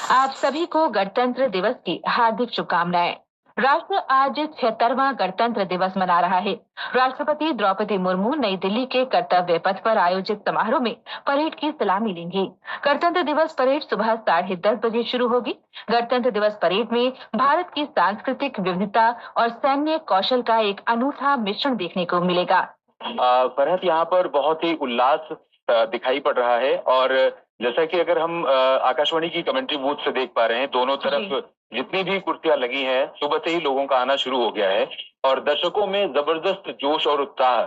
आप सभी को गणतंत्र दिवस की हार्दिक शुभकामनाएं। राष्ट्र आज 76वां गणतंत्र दिवस मना रहा है। राष्ट्रपति द्रौपदी मुर्मू नई दिल्ली के कर्तव्य पथ पर आयोजित समारोह में परेड की सलामी लेंगी। गणतंत्र दिवस परेड सुबह 10:30 बजे शुरू होगी। गणतंत्र दिवस परेड में भारत की सांस्कृतिक विविधता और सैन्य कौशल का एक अनूठा मिश्रण देखने को मिलेगा। फरहत, यहाँ पर बहुत ही उल्लास दिखाई पड़ रहा है और जैसा कि अगर हम आकाशवाणी की कमेंट्री बूथ से देख पा रहे हैं, दोनों तरफ जितनी भी कुर्सियां लगी हैं, सुबह से ही लोगों का आना शुरू हो गया है और दर्शकों में जबरदस्त जोश और उत्साह।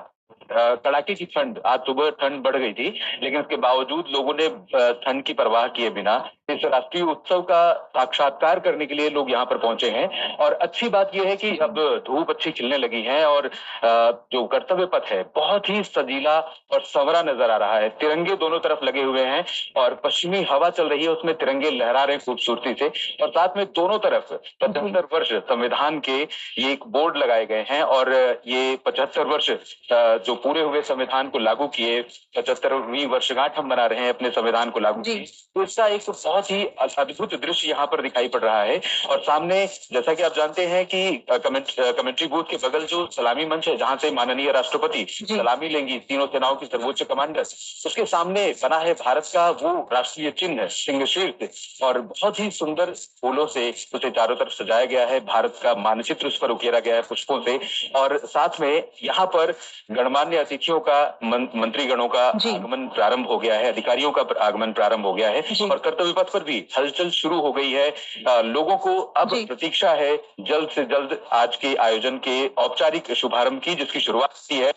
कड़ाके की ठंड, आज सुबह ठंड बढ़ गई थी, लेकिन उसके बावजूद लोगों ने ठंड की परवाह किए बिना इस राष्ट्रीय उत्सव का साक्षात्कार करने के लिए लोग यहाँ पर पहुंचे हैं। और अच्छी बात यह है कि अब धूप अच्छी खिलने लगी है और जो कर्तव्य पथ है बहुत ही सजीला और संवरा नजर आ रहा है। तिरंगे दोनों तरफ लगे हुए हैं और पश्चिमी हवा चल रही है, उसमें तिरंगे लहरा रहे हैं खूबसूरती से। और साथ में दोनों तरफ 75 वर्ष संविधान के ये एक बोर्ड लगाए गए हैं और ये 75 वर्ष जो पूरे हुए संविधान को लागू किए, 75वीं वर्षगांठ हम मना रहे हैं अपने संविधान को लागू किए, तो इसका एक बहुत ही अद्भुत दृश्य यहाँ पर दिखाई पड़ रहा है। और सामने, जैसा कि आप जानते हैं कि कमेंट्री बूथ के बगल जो सलामी मंच है, जहां से माननीय राष्ट्रपति सलामी लेंगी, तीनों सेनाओं की सर्वोच्च कमांडर, उसके सामने बना है भारत का वो राष्ट्रीय चिन्ह सिंह शीर्ष और बहुत ही सुंदर फूलों से उसे चारों तरफ सजाया गया है। भारत का मानचित्र उस पर उकेरा गया है पुष्पों से और साथ में यहाँ पर गणमान्य अतिथियों का, मंत्रीगणों का आगमन प्रारंभ हो गया है, अधिकारियों का आगमन प्रारंभ हो गया है और कर्तव्य पथ पर भी हलचल शुरू हो गई है। लोगों को अब प्रतीक्षा है जल्द से जल्द आज के आयोजन के औपचारिक शुभारंभ की, जिसकी शुरुआत की है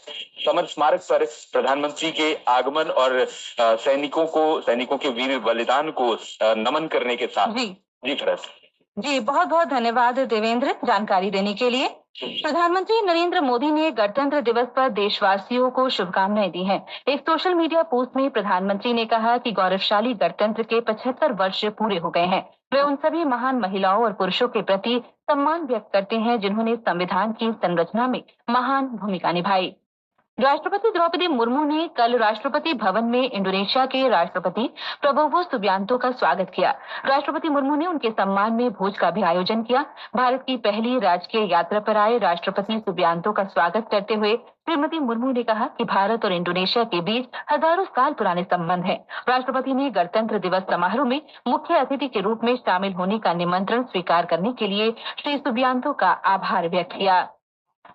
समर स्मारक पर प्रधानमंत्री के आगमन और सैनिकों के वीर बलिदान को नमन करने के साथ। जी फरहत। जी, बहुत बहुत धन्यवाद देवेंद्र जानकारी देने के लिए। प्रधानमंत्री नरेंद्र मोदी ने गणतंत्र दिवस पर देशवासियों को शुभकामनाएं दी हैं। एक सोशल मीडिया पोस्ट में प्रधानमंत्री ने कहा कि गौरवशाली गणतंत्र के 75 वर्ष पूरे हो गए हैं। वे उन सभी महान महिलाओं और पुरुषों के प्रति सम्मान व्यक्त करते हैं जिन्होंने संविधान की संरचना में महान भूमिका निभाई। राष्ट्रपति द्रौपदी मुर्मू ने कल राष्ट्रपति भवन में इंडोनेशिया के राष्ट्रपति प्रबोवो सुबियांतो का स्वागत किया। राष्ट्रपति मुर्मू ने उनके सम्मान में भोज का भी आयोजन किया। भारत की पहली राजकीय यात्रा पर आए राष्ट्रपति सुबियांतो का स्वागत करते हुए श्रीमती मुर्मू ने कहा कि भारत और इंडोनेशिया के बीच हजारों साल पुराने संबंध हैं। राष्ट्रपति ने गणतंत्र दिवस समारोह में मुख्य अतिथि के रूप में शामिल होने का निमंत्रण स्वीकार करने के लिए श्री सुबियांतो का आभार व्यक्त किया।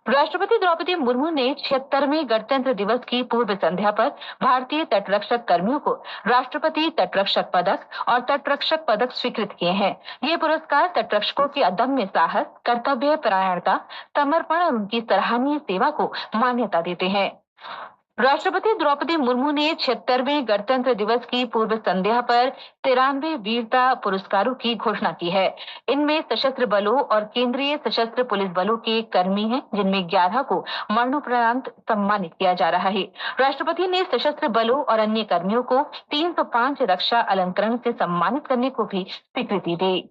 राष्ट्रपति द्रौपदी मुर्मू ने 76वें गणतंत्र दिवस की पूर्व संध्या पर भारतीय तटरक्षक कर्मियों को राष्ट्रपति तटरक्षक पदक और तटरक्षक पदक स्वीकृत किए हैं। ये पुरस्कार तटरक्षकों की अदम्य साहस, कर्तव्य परायणता, समर्पण और उनकी सराहनीय सेवा को मान्यता देते हैं। राष्ट्रपति द्रौपदी मुर्मू ने 76वें गणतंत्र दिवस की पूर्व संध्या पर 93 वीरता पुरस्कारों की घोषणा की है। इनमें सशस्त्र बलों और केंद्रीय सशस्त्र पुलिस बलों के कर्मी हैं, जिनमें 11 को मरणोपरांत सम्मानित किया जा रहा है। राष्ट्रपति ने सशस्त्र बलों और अन्य कर्मियों को 305 रक्षा अलंकरण से सम्मानित करने को भी स्वीकृति दी।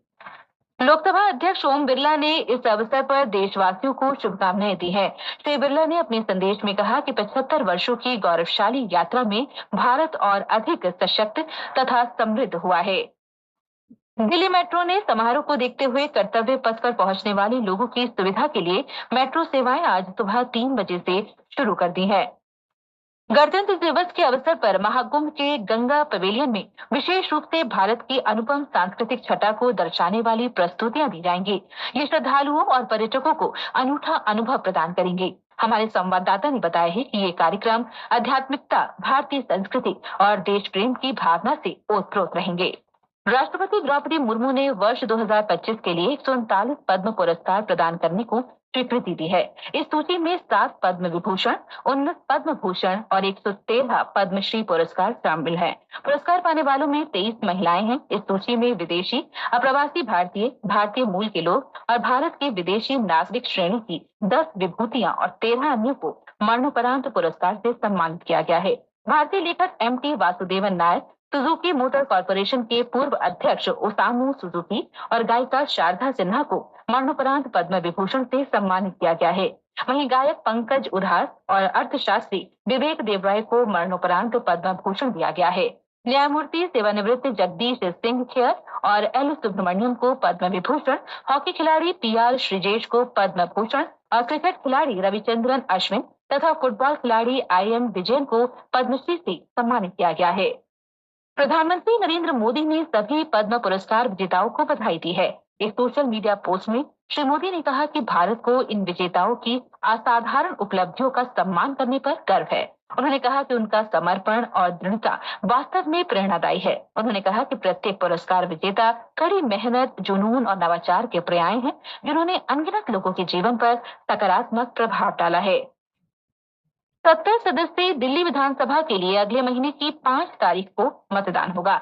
लोकसभा अध्यक्ष ओम बिरला ने इस अवसर पर देशवासियों को शुभकामनाएं दी हैं। श्री बिरला ने अपने संदेश में कहा कि 75 वर्षों की गौरवशाली यात्रा में भारत और अधिक सशक्त तथा समृद्ध हुआ है। दिल्ली मेट्रो ने समारोह को देखते हुए कर्तव्य पथ पर पहुंचने वाले लोगों की सुविधा के लिए मेट्रो सेवाएं आज सुबह 3 बजे से शुरू कर दी है। गणतंत्र दिवस के अवसर पर महाकुंभ के गंगा पवेलियन में विशेष रूप से भारत की अनुपम सांस्कृतिक छटा को दर्शाने वाली प्रस्तुतियां दी जाएंगी। ये श्रद्धालुओं और पर्यटकों को अनूठा अनुभव प्रदान करेंगे। हमारे संवाददाता ने बताया है कि ये कार्यक्रम आध्यात्मिकता, भारतीय संस्कृति और देश प्रेम की भावना से ओतप्रोत रहेंगे। राष्ट्रपति द्रौपदी मुर्मू ने वर्ष 2025 के लिए 139 पद्म पुरस्कार प्रदान करने को स्वीकृति दी है। इस सूची में 7 पद्म विभूषण, 19 पद्म भूषण और 113 पद्मश्री पुरस्कार शामिल हैं। पुरस्कार पाने वालों में 23 महिलाएं हैं। इस सूची में विदेशी, अप्रवासी भारतीय, भारतीय मूल के लोग और भारत के विदेशी नागरिक श्रेणी की 10 विभूतियां और 13 अन्यों को मरणोपरांत पुरस्कार से सम्मानित किया गया है। भारतीय लेखक MT Vasudevan Nair, Suzuki motor corporation के पूर्व अध्यक्ष ओसामू सुजुकी और गायिका शारदा सिन्हा को मरणोपरांत पद्म विभूषण से सम्मानित किया गया है। वहीं गायक पंकज उधास और अर्थशास्त्री विवेक देवराय को मरणोपरांत पद्म भूषण दिया गया है। न्यायमूर्ति सेवानिवृत्त जगदीश सिंह खेर और एल सुब्रमण्यम को पद्म विभूषण, हॉकी खिलाड़ी पीआर श्रीजेश को पद्म भूषण और क्रिकेट खिलाड़ी रविचंद्रन अश्विन तथा फुटबॉल खिलाड़ी आईएम विजयन को पद्मश्री से सम्मानित किया गया है। प्रधानमंत्री नरेंद्र मोदी ने सभी पद्म पुरस्कार विजेताओं को बधाई दी है। एक सोशल मीडिया पोस्ट में श्री मोदी ने कहा कि भारत को इन विजेताओं की असाधारण उपलब्धियों का सम्मान करने पर गर्व है। उन्होंने कहा कि उनका समर्पण और दृढ़ता वास्तव में प्रेरणादायी है। उन्होंने कहा कि प्रत्येक पुरस्कार विजेता कड़ी मेहनत, जुनून और नवाचार के पर्याय हैं, जिन्होंने अनगिनत लोगों के जीवन पर सकारात्मक प्रभाव डाला है। 70 सदस्यीय दिल्ली विधानसभा के लिए अगले महीने की 5 तारीख को मतदान होगा।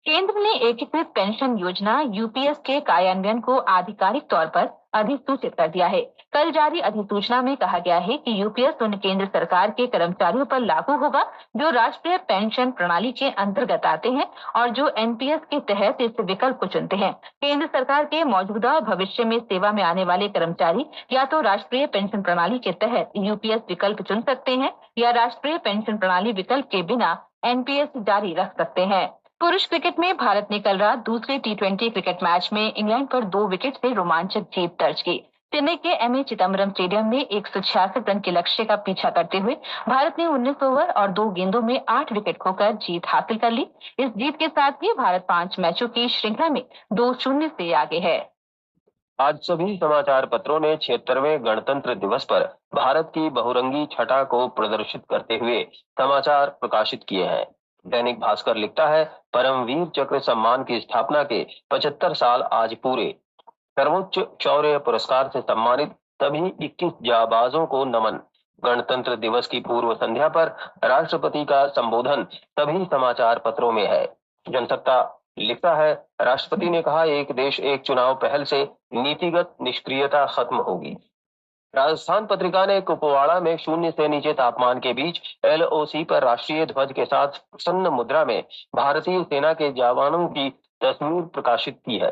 केंद्र ने एकीकृत पेंशन योजना यूपीएस के कार्यान्वयन को आधिकारिक तौर पर अधिसूचित कर दिया है। कल जारी अधिसूचना में कहा गया है कि यूपीएस उन केंद्र सरकार के कर्मचारियों पर लागू होगा जो राष्ट्रीय पेंशन प्रणाली के अंतर्गत आते हैं और जो एनपीएस के तहत इस विकल्प को चुनते हैं। केंद्र सरकार के मौजूदा और भविष्य में सेवा में आने वाले कर्मचारी या तो राष्ट्रीय पेंशन प्रणाली के तहत यूपीएस विकल्प चुन सकते हैं या राष्ट्रीय पेंशन प्रणाली विकल्प के बिना एनपीएस जारी रख सकते हैं। पुरुष क्रिकेट में भारत ने कल रात दूसरे टी20 क्रिकेट मैच में इंग्लैंड पर 2 विकेट से रोमांचक जीत दर्ज की। चेन्नई के एमए चिदम्बरम स्टेडियम में 166 रन के लक्ष्य का पीछा करते हुए भारत ने 19 ओवर और 2 गेंदों में 8 विकेट खोकर जीत हासिल कर ली। इस जीत के साथ ही भारत 5 मैचों की श्रृंखला में 2-0 से आगे है। आज सभी समाचार पत्रों ने 76वें गणतंत्र दिवस पर भारत की बहुरंगी छटा को प्रदर्शित करते हुए समाचार प्रकाशित किए हैं। दैनिक भास्कर लिखता है, परमवीर चक्र सम्मान की स्थापना के 75 साल आज पूरे। सर्वोच्च शौर्य पुरस्कार से सम्मानित सभी 21 जाबाजों को नमन। गणतंत्र दिवस की पूर्व संध्या पर राष्ट्रपति का संबोधन सभी समाचार पत्रों में है। जनसत्ता लिखता है, राष्ट्रपति ने कहा, एक देश एक चुनाव पहल से नीतिगत निष्क्रियता खत्म होगी। राजस्थान पत्रिका ने कुपवाड़ा में 0 से नीचे तापमान के बीच एलओसी पर राष्ट्रीय ध्वज के साथ प्रसन्न मुद्रा में भारतीय सेना के जवानों की तस्वीर प्रकाशित की है।